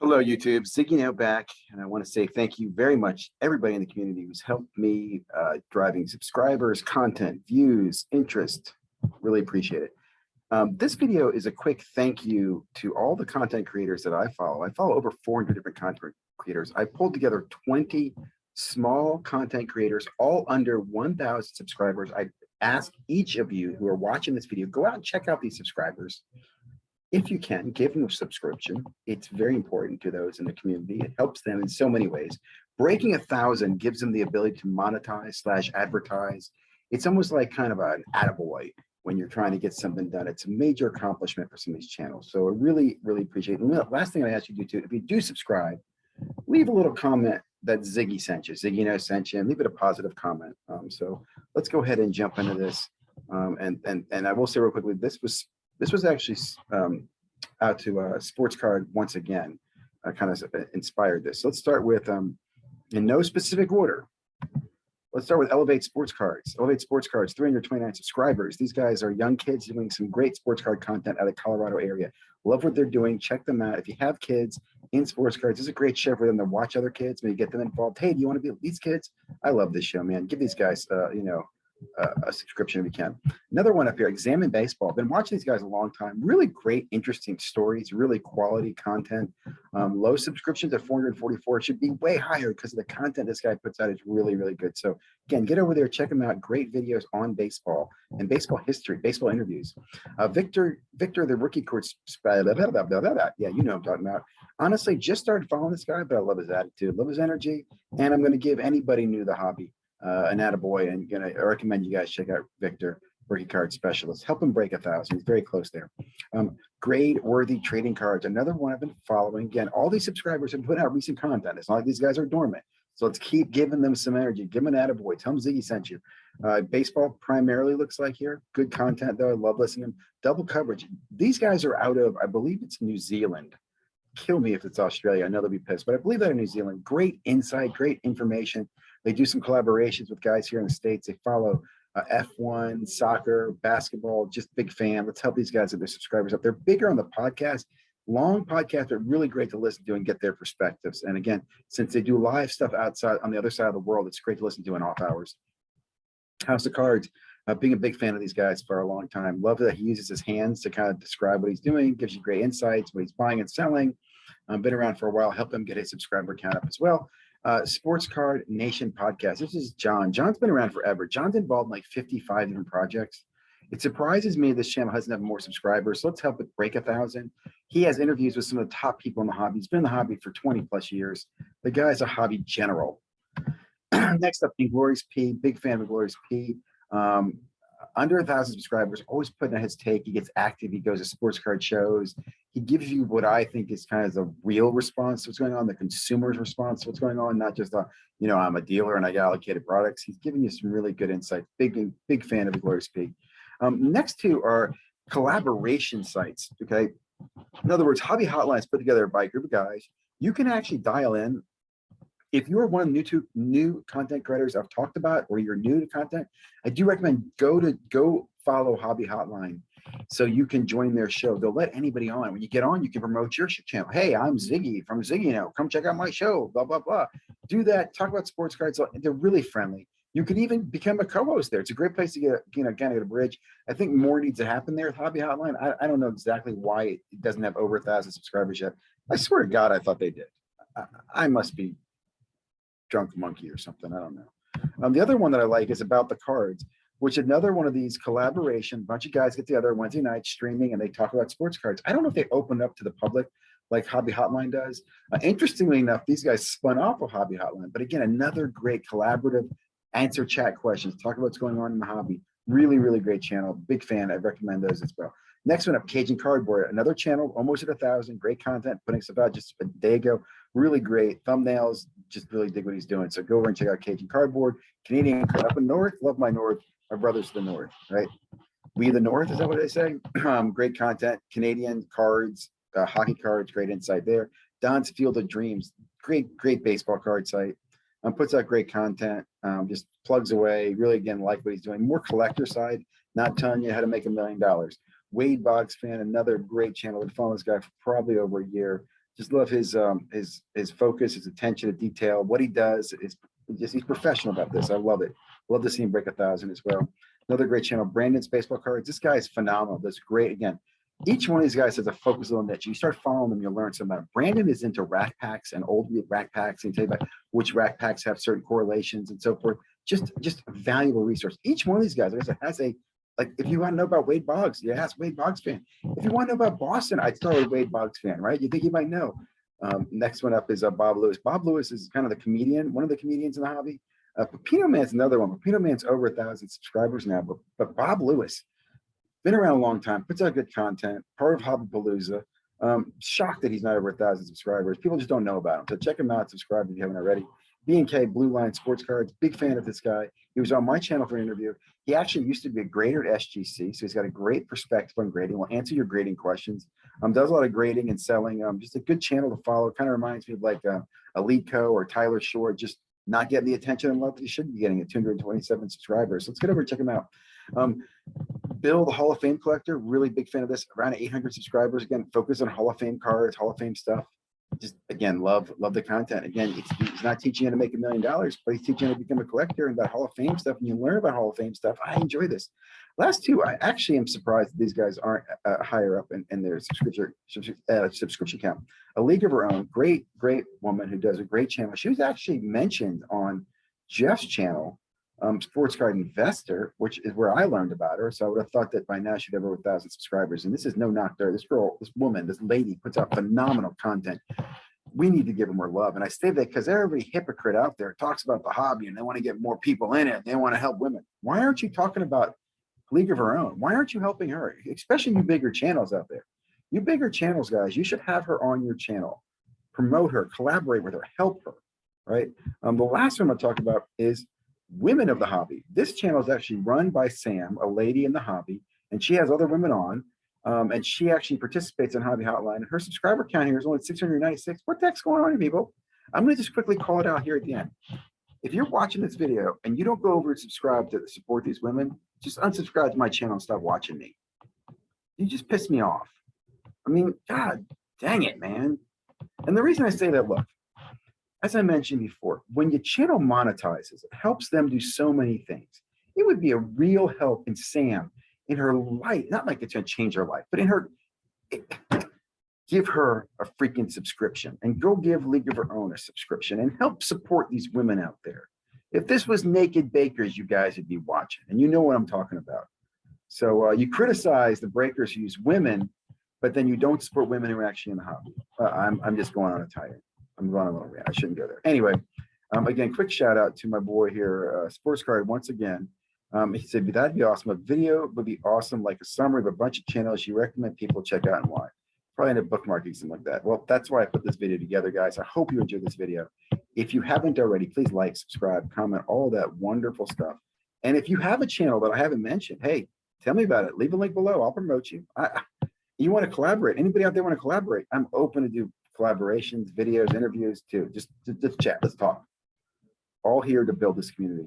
Hello, YouTube. ZiggyNo back, and I want to say thank you very much, everybody in the community who's helped me driving subscribers, content, views, interest. Really appreciate it. This video is a quick thank you to all the content creators that I follow. I follow over 400 different content creators. I pulled together 20 small content creators, all under 1,000 subscribers. I ask each of you who are watching this video, go out and check out these subscribers. If you can, give them a subscription. It's very important to those in the community. It helps them in so many ways. Breaking 1,000 gives them the ability to monetize / advertise. It's almost like kind of an attaboy when you're trying to get something done. It's a major accomplishment for some of these channels. So I really, really appreciate it. And the last thing I ask you to do too, if you do subscribe, leave a little comment that Ziggy sent you, ZiggyNo sent you, and leave it a positive comment. So let's go ahead and jump into this. And I will say real quickly, this was actually out to Sports Card once again, kind of inspired this. So let's start with, in no specific order, let's start with Elevate Sports Cards. Elevate Sports Cards, 329 subscribers. These guys are young kids doing some great sports card content out of the Colorado area. Love what they're doing. Check them out. If you have kids in sports cards, it's a great show for them to watch other kids, maybe get them involved. Hey, do you want to be with these kids? I love this show, man. Give these guys, a subscription if you can. Another one up here, Examine Baseball. Been watching these guys a long time. Really great, interesting stories, really quality content. Low subscriptions at 444. It should be way higher because of the content this guy puts out is really, really good. So again, get over there, check him out. Great videos on baseball and baseball history, baseball interviews. Victor, the rookie course. Yeah, you know what I'm talking about. Honestly, just started following this guy, but I love his attitude, love his energy, and I'm going to give anybody new to the hobby an attaboy, and gonna recommend you guys check out Victor, rookie card specialist. Help him break 1,000. He's very close there. Grade worthy trading cards, another one I've been following. Again, all these subscribers have put out recent content. It's not like these guys are dormant. So let's keep giving them some energy. Give them an attaboy. Tell them Ziggy sent you. Baseball primarily looks like here. Good content though. I love listening to them. Double coverage. These guys are out of, I believe it's New Zealand. Kill me if it's Australia. I know they'll be pissed, but I believe they're in New Zealand. Great insight, great information. They do some collaborations with guys here in the States. They follow F1, soccer, basketball, just big fan. Let's help these guys get their subscribers up. They're bigger on the podcast, long podcast, but really great to listen to and get their perspectives. And again, since they do live stuff outside on the other side of the world, it's great to listen to in off hours. House of Cards, being a big fan of these guys for a long time. Love that he uses his hands to kind of describe what he's doing, gives you great insights, what he's buying and selling. Been around for a while, help him get his subscriber count up as well. Sports Card Nation podcast. This is John. John's been around forever. John's involved in like 55 different projects. It surprises me this channel doesn't have more subscribers. So let's help it break 1,000. He has interviews with some of the top people in the hobby. He's been in the hobby for 20 plus years. The guy's a hobby general. Next up, Inglorious P. Big fan of Inglorious P. Under 1,000 subscribers, always putting out his take. He gets active. He goes to sports card shows. He gives you what I think is kind of the real response to what's going on, the consumer's response to what's going on, not just I'm a dealer and I got allocated products. He's giving you some really good insight. Big fan of Glorious P. Next two are collaboration sites. Okay, in other words, hobby hotlines put together by a group of guys. You can actually dial in. If you're one of the new content creators I've talked about, or you're new to content, I do recommend go follow Hobby Hotline so you can join their show. They'll let anybody on. When you get on, you can promote your channel. Hey, I'm Ziggy from ZiggyNo. Come check out my show, blah, blah, blah. Do that. Talk about sports cards. They're really friendly. You can even become a co-host there. It's a great place to get, kind of get a bridge. I think more needs to happen there with Hobby Hotline. I don't know exactly why it doesn't have over 1,000 subscribers yet. I swear to God, I thought they did. I must be drunk monkey or something. I don't know. The other one that I like is About the Cards, which another one of these collaboration, bunch of guys get together Wednesday night streaming and they talk about sports cards. I don't know if they open up to the public like Hobby Hotline does. Interestingly enough, these guys spun off of Hobby Hotline, but again, another great collaborative answer chat questions, talk about what's going on in the hobby. Really, really great channel. Big fan. I recommend those as well. Next one up, Cajun Cardboard, another channel, almost at 1,000. Great content, putting stuff out just a day ago. Really great thumbnails. Just really dig what he's doing. So go over and check out Cajun Cardboard. Canadian up in North. Love my North. Our brothers to the North, right? We the North, is that what they say? Great content. Canadian cards, hockey cards. Great insight there. Don's Field of Dreams. Great baseball card site. Puts out great content. Just plugs away. Really, again, like what he's doing. More collector side. Not telling you how to make $1 million. Wade Boggs fan, another great channel. Been following this guy for probably over a year. Just love his focus, his attention to detail. What he does is he's professional about this. I love it. Love to see him break 1,000 as well. Another great channel, Brandon's Baseball Cards. This guy is phenomenal. That's great. Again, each one of these guys has a focus on niche. You start following them, you'll learn something about it. Brandon is into rack packs and old rack packs, and tell you about which rack packs have certain correlations and so forth. Just a valuable resource. Each one of these guys, like I said, has a, like, if you want to know about Wade Boggs, you ask Wade Boggs fan. If you want to know about Boston, I'd start with Wade Boggs fan, right? You think you might know. Next one up is Bob Lewis. Bob Lewis is kind of the comedian, one of the comedians in the hobby. Pepino Man's another one. Pepino Man's over 1,000 subscribers now, but Bob Lewis, been around a long time, puts out good content, part of Hobbypalooza. Shocked that he's not over 1,000 subscribers. People just don't know about him. So check him out, subscribe if you haven't already. B&K Blue Line Sports Cards, big fan of this guy. He was on my channel for an interview. He actually used to be a grader at SGC, so he's got a great perspective on grading. Will answer your grading questions. Does a lot of grading and selling. Just a good channel to follow. Kind of reminds me of like Eliteco or Tyler Shore, just not getting the attention and love that he should be getting at 227 subscribers. So let's get over and check him out. Bill, the Hall of Fame collector, really big fan of this. Around 800 subscribers. Again, focus on Hall of Fame cards, Hall of Fame stuff. Just again, love the content. Again, he's not teaching you how to make $1 million, but he's teaching you how to become a collector and that Hall of Fame stuff. And you learn about Hall of Fame stuff. I enjoy this. Last two, I actually am surprised that these guys aren't higher up in their subscription count. A League of Her Own, great woman who does a great channel. She was actually mentioned on Jeff's channel, Sports Card Investor, which is where I learned about her. So I would have thought that by now she'd have over 1,000 subscribers. And this is no knock there. This girl, this woman, this lady puts out phenomenal content. We need to give her more love. And I say that because every hypocrite out there talks about the hobby and they want to get more people in it. They want to help women. Why aren't you talking about League of Her Own? Why aren't you helping her? Especially you bigger channels out there. You bigger channels, guys, you should have her on your channel. Promote her, collaborate with her, help her, right? The last one I'll talk about is Women of the Hobby. This channel is actually run by Sam, a lady in the hobby, and she has other women on, and she actually participates in Hobby Hotline. Her subscriber count here is only 696. What the heck's going on here, people? I'm going to just quickly call it out here at the end. If you're watching this video and you don't go over and subscribe to support these women, just unsubscribe to my channel and stop watching me. You just piss me off. I mean, God dang it, man. And the reason I say that, look, as I mentioned before, when your channel monetizes, it helps them do so many things. It would be a real help in Sam, in her life, not like it's going to change her life, but in her, give her a freaking subscription and go give League of Her Own a subscription and help support these women out there. If this was Naked Bakers, you guys would be watching, and you know what I'm talking about. So you criticize the breakers who use women, but then you don't support women who are actually in the hobby. I'm just going on a tire. I'm going on a little rant. I shouldn't go there. Anyway, again, quick shout out to my boy here, Sports Card, once again. He said, that'd be awesome. A video would be awesome, like a summary of a bunch of channels you recommend people check out and why. Probably end up bookmarking something like that. Well, that's why I put this video together, guys. I hope you enjoyed this video. If you haven't already, please like, subscribe, comment, all that wonderful stuff. And if you have a channel that I haven't mentioned, hey, tell me about it. Leave a link below. I'll promote you. You want to collaborate? Anybody out there want to collaborate? I'm open to do collaborations, videos, interviews too. Just chat. Let's talk. All here to build this community.